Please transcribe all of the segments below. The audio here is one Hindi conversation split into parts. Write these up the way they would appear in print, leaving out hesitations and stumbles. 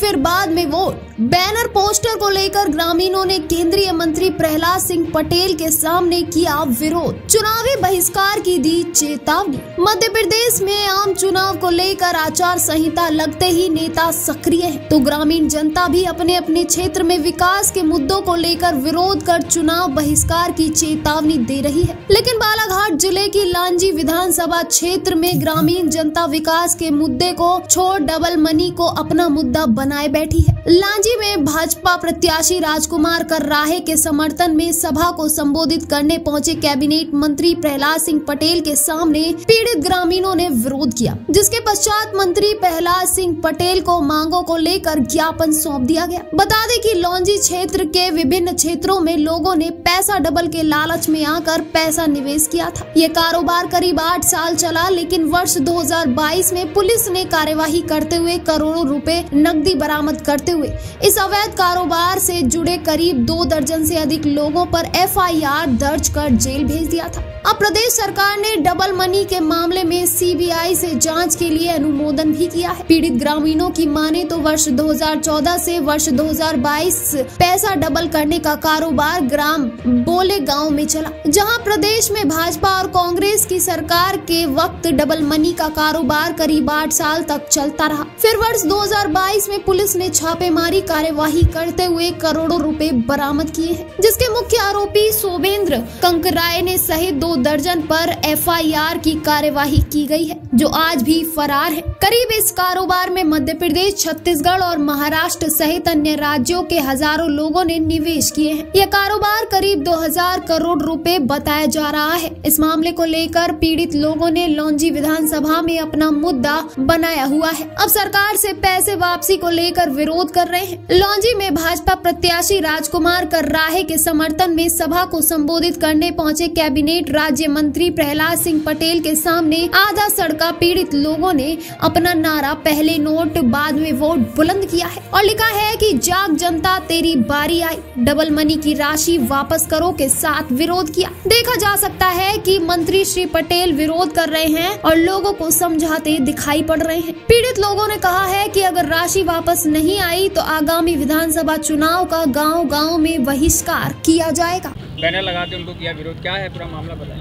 फिर बाद में वोट। बैनर पोस्टर को लेकर ग्रामीणों ने केंद्रीय मंत्री प्रहलाद सिंह पटेल के सामने किया विरोध, चुनावी बहिष्कार की दी चेतावनी। मध्य प्रदेश में आम चुनाव को लेकर आचार संहिता लगते ही नेता सक्रिय हैं, तो ग्रामीण जनता भी अपने अपने क्षेत्र में विकास के मुद्दों को लेकर विरोध कर चुनाव बहिष्कार की चेतावनी दे रही है। लेकिन बालाघाट जिले की लांजी विधानसभा क्षेत्र में ग्रामीण जनता विकास के मुद्दे को छोड़ डबल मनी को अपना मुद्दा बनाए बैठी है। लांजी में भाजपा प्रत्याशी राजकुमार कर्राहे के समर्थन में सभा को संबोधित करने पहुंचे कैबिनेट मंत्री प्रहलाद सिंह पटेल के सामने पीड़ित ग्रामीणों ने विरोध किया, जिसके पश्चात मंत्री प्रहलाद सिंह पटेल को मांगों को लेकर ज्ञापन सौंप दिया गया। बता दें कि लांजी क्षेत्र के विभिन्न क्षेत्रों में लोगों ने पैसा डबल के लालच में आकर पैसा निवेश किया था। ये कारोबार करीब 8 साल चला, लेकिन वर्ष 2022 में पुलिस ने कार्यवाही करते हुए करोड़ों रुपए नकदी बरामद करते हुए इस अवैध कारोबार से जुड़े करीब 2 दर्जन से अधिक लोगों पर FIR दर्ज कर जेल भेज दिया था। अब प्रदेश सरकार ने डबल मनी के मामले में CBI से जांच के लिए अनुमोदन भी किया है। पीड़ित ग्रामीणों की माने तो वर्ष 2014 से वर्ष 2022 पैसा डबल करने का कारोबार ग्राम बोले गांव में चला, जहां प्रदेश में भाजपा और कांग्रेस की सरकार के वक्त डबल मनी का कारोबार करीब 8 साल तक चलता रहा। फिर वर्ष 2022 में पुलिस ने छापेमारी कार्यवाही करते हुए करोड़ों रुपए बरामद किए हैं, जिसके मुख्य आरोपी सोमेंद्र कंकराय ने सहित 2 दर्जन पर FIR की कार्यवाही की गई है, जो आज भी फरार है। करीब इस कारोबार में मध्य प्रदेश, छत्तीसगढ़ और महाराष्ट्र सहित अन्य राज्यों के हजारों लोगों ने निवेश किए हैं। यह कारोबार करीब 2000 करोड़ रुपए बताया जा रहा है। इस मामले को लेकर पीड़ित लोगों ने लांजी विधानसभा में अपना मुद्दा बनाया हुआ है। अब सरकार से पैसे वापसी को लेकर विरोध कर रहे हैं। लांजी में भाजपा प्रत्याशी राजकुमार कर्राहे के समर्थन में सभा को संबोधित करने पहुंचे कैबिनेट राज्य मंत्री प्रहलाद सिंह पटेल के सामने आधा सड़का पीड़ित लोगों ने अपना नारा पहले नोट बाद में वोट बुलंद किया है और लिखा है कि जाग जनता तेरी बारी आई, डबल मनी की राशि वापस करो के साथ विरोध किया। देखा जा सकता है कि मंत्री श्री पटेल विरोध कर रहे हैं और लोगों को समझाते दिखाई पड़ रहे हैं। पीड़ित लोगों ने कहा है कि अगर राशि वापस नहीं आई तो आगामी विधानसभा चुनाव का गाँव-गाँव में बहिष्कार किया जाएगा। बैनर लगाते उनको किया विरोध, क्या है पूरा मामला बताएं।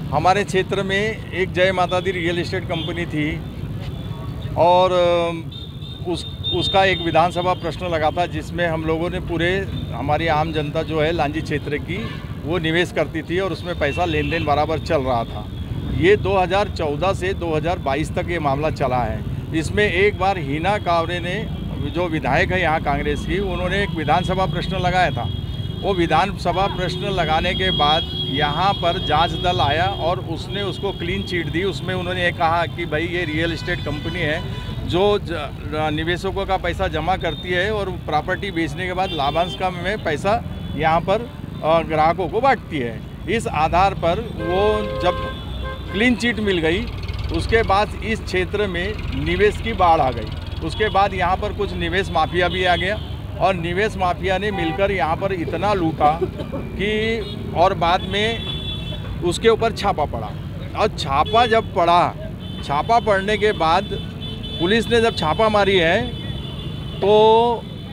हमारे क्षेत्र में एक जय माता दी रियल एस्टेट कंपनी थी और उसका एक विधानसभा प्रश्न लगा था, जिसमें हम लोगों ने पूरे हमारी आम जनता जो है लांजी क्षेत्र की वो निवेश करती थी और उसमें पैसा लेन देन बराबर चल रहा था। ये 2014 से 2022 तक ये मामला चला है। इसमें एक बार हीना कावरे ने, जो विधायक है यहाँ कांग्रेस की, उन्होंने एक विधानसभा प्रश्न लगाया था। वो विधानसभा प्रश्न लगाने के बाद यहाँ पर जांच दल आया और उसने उसको क्लीन चिट दी। उसमें उन्होंने ये कहा कि भाई ये रियल एस्टेट कंपनी है जो निवेशकों का पैसा जमा करती है और प्रॉपर्टी बेचने के बाद लाभांश का में पैसा यहाँ पर ग्राहकों को बांटती है। इस आधार पर वो जब क्लीन चिट मिल गई, उसके बाद इस क्षेत्र में निवेश की बाढ़ आ गई। उसके बाद यहाँ पर कुछ निवेश माफिया भी आ गया और निवेश माफिया ने मिलकर यहाँ पर इतना लूटा कि और बाद में उसके ऊपर छापा पड़ा। और छापा जब पड़ा, छापा पड़ने के बाद पुलिस ने जब छापा मारी है तो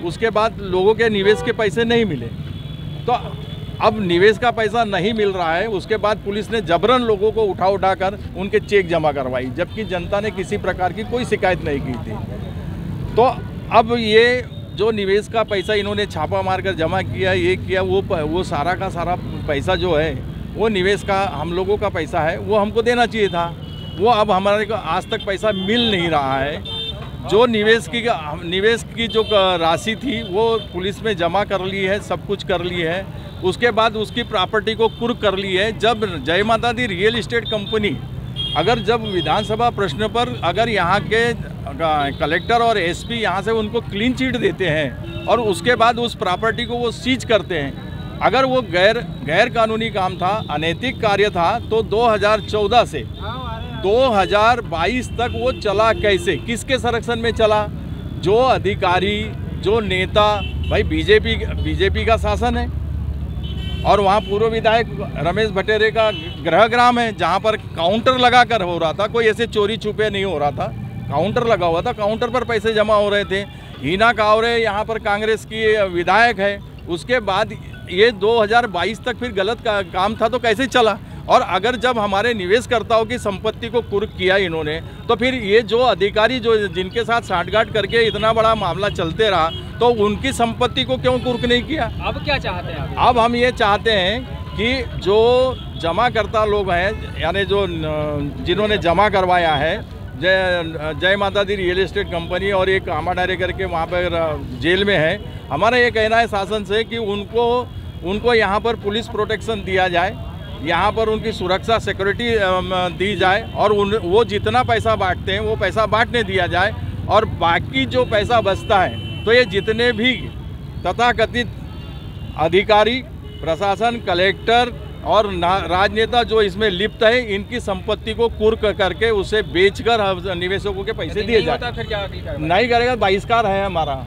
उसके बाद लोगों के निवेश के पैसे नहीं मिले। तो अब निवेश का पैसा नहीं मिल रहा है, उसके बाद पुलिस ने जबरन लोगों को उठा कर उनके चेक जमा करवाई, जबकि जनता ने किसी प्रकार की कोई शिकायत नहीं की थी। तो अब ये जो निवेश का पैसा इन्होंने छापा मारकर जमा किया, ये किया, वो सारा का सारा पैसा जो है वो निवेश का हम लोगों का पैसा है, वो हमको देना चाहिए था। वो अब हमारे को आज तक पैसा मिल नहीं रहा है। जो निवेश की जो राशि थी वो पुलिस में जमा कर ली है, सब कुछ कर ली है। उसके बाद उसकी प्रॉपर्टी को कुर्क कर ली है। जब जय माता दी रियल एस्टेट कंपनी अगर जब विधानसभा प्रश्न पर अगर यहाँ के कलेक्टर और एसपी यहाँ से उनको क्लीन चिट देते हैं और उसके बाद उस प्रॉपर्टी को वो सीज करते हैं, अगर वो गैर कानूनी काम था, अनैतिक कार्य था, तो 2014 से 2022 तक वो चला कैसे, किसके संरक्षण में चला? जो अधिकारी, जो नेता, भाई बीजेपी का शासन है और वहाँ पूर्व विधायक रमेश भटेरे का गृहग्राम है, जहाँ पर काउंटर लगाकर हो रहा था। कोई ऐसे चोरी छुपे नहीं हो रहा था, काउंटर लगा हुआ था, काउंटर पर पैसे जमा हो रहे थे। हीना कावरे यहाँ पर कांग्रेस की विधायक है। उसके बाद ये 2022 तक फिर गलत काम था तो कैसे चला? और अगर जब हमारे निवेशकर्ताओं की संपत्ति को कुर्क किया इन्होंने, तो फिर ये जो अधिकारी जो जिनके साथ साठगांठ करके इतना बड़ा मामला चलते रहा, तो उनकी संपत्ति को क्यों कुर्क नहीं किया? अब क्या चाहते हैं? अब हम ये चाहते हैं कि जो जमाकर्ता लोग हैं, यानी जो जिन्होंने जमा करवाया है, जय माता दी रियल एस्टेट कंपनी और एक आमाडारे करके वहाँ पर जेल में है, हमारा ये कहना है शासन से कि उनको यहाँ पर पुलिस प्रोटेक्शन दिया जाए, यहाँ पर उनकी सुरक्षा सिक्योरिटी दी जाए और वो जितना पैसा बांटते हैं वो पैसा बांटने दिया जाए। और बाकी जो पैसा बचता है तो ये जितने भी तथाकथित अधिकारी, प्रशासन, कलेक्टर और राजनेता जो इसमें लिप्त है, इनकी संपत्ति को कुर्क करके उसे बेचकर निवेशकों के पैसे दिए जाए। फिर क्या नहीं करेगा, बहिष्कार है हमारा,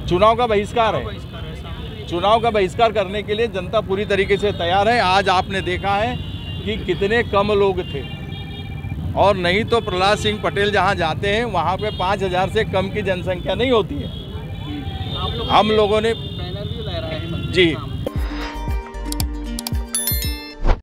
चुनाव का बहिष्कार है। चुनाव का बहिष्कार करने के लिए जनता पूरी तरीके से तैयार है। आज आपने देखा है कि कितने कम लोग थे, और नहीं तो प्रहलाद सिंह पटेल जहां जाते हैं वहां पे 5000 से कम की जनसंख्या नहीं होती है। हम लोगों ने बैनर भी लहराए हैं जी